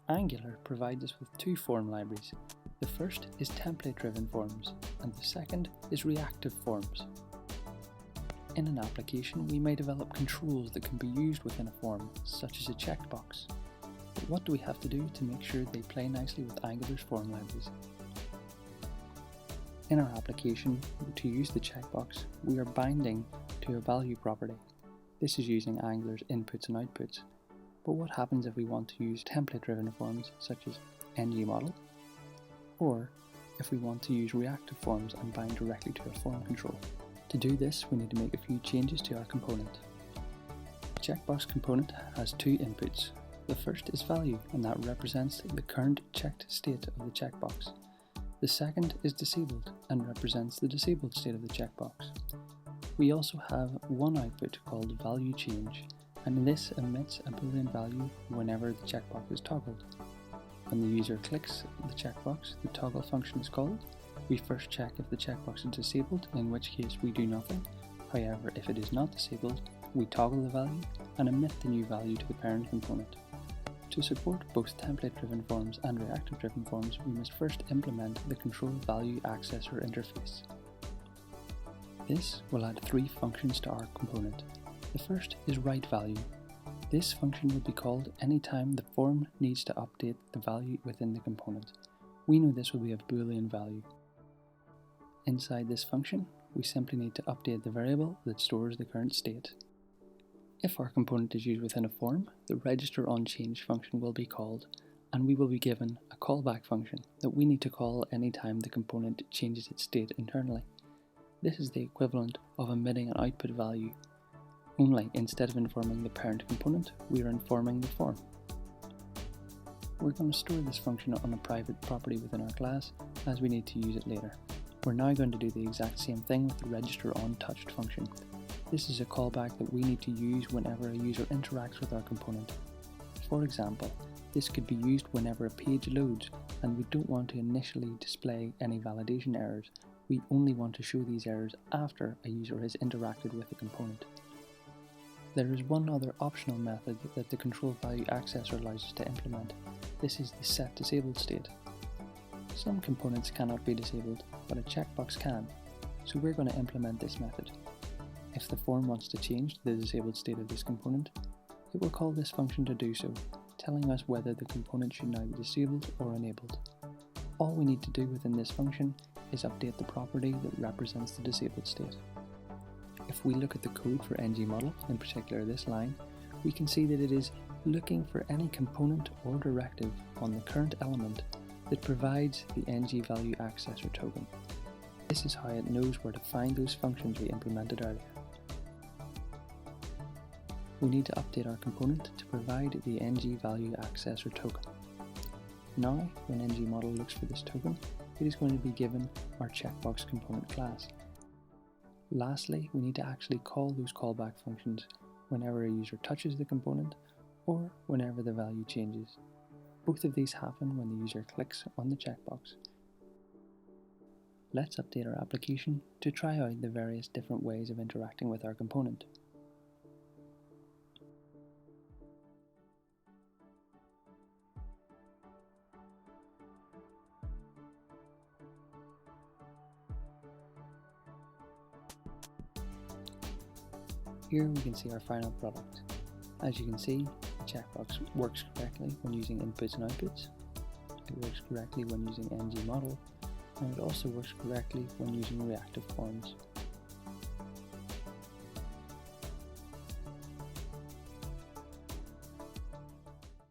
Angular provides us with two form libraries. The first is template-driven forms, and the second is reactive forms. In an application, we may develop controls that can be used within a form, such as a checkbox. But what do we have to do to make sure they play nicely with Angular's form libraries? In our application, to use the checkbox, we are binding to a value property. This is using Angular's inputs and outputs. But what happens if we want to use template-driven forms such as ngModel, or if we want to use reactive forms and bind directly to a form control? To do this, we need to make a few changes to our component. The checkbox component has two inputs. The first is value, and that represents the current checked state of the checkbox. The second is disabled and represents the disabled state of the checkbox. We also have one output called value change, and this emits a boolean value whenever the checkbox is toggled. When the user clicks the checkbox, the toggle function is called. We first check if the checkbox is disabled, in which case we do nothing. However, if it is not disabled, we toggle the value and emit the new value to the parent component. To support both template-driven forms and reactive-driven forms, we must first implement the control value accessor interface. This will add three functions to our component. The first is writevalue. This function will be called anytime the form needs to update the value within the component. We know this will be a boolean value. Inside this function, we simply need to update the variable that stores the current state. If our component is used within a form, the registerun change function will be called, and we will be given a callback function that we need to call anytime the component changes its state internally. This is the equivalent of emitting an output value, only instead of informing the parent component, we are informing the form. We're going to store this function on a private property within our class, as we need to use it later. We're now going to do the exact same thing with the registeruntouched function. This is a callback that we need to use whenever a user interacts with our component. For example, this could be used whenever a page loads and we don't want to initially display any validation errors. We only want to show these errors after a user has interacted with the component. There is one other optional method that the control value accessor allows us to implement. This is the setDisabled state. Some components cannot be disabled, but a checkbox can, so we're going to implement this method. If the form wants to change the disabled state of this component, it will call this function to do so, telling us whether the component should now be disabled or enabled. All we need to do within this function is update the property that represents the disabled state. If we look at the code for ngModel, in particular this line, we can see that it is looking for any component or directive on the current element that provides the ngValue accessor token. This is how it knows where to find those functions we implemented earlier. We need to update our component to provide the ngValue accessor token. Now, when ngModel looks for this token, it is going to be given our checkbox component class. Lastly, we need to actually call those callback functions whenever a user touches the component or whenever the value changes. Both of these happen when the user clicks on the checkbox. Let's update our application to try out the various different ways of interacting with our component. Here we can see our final product. As you can see, the checkbox works correctly when using inputs and outputs. It works correctly when using ngModel, and it also works correctly when using reactive forms.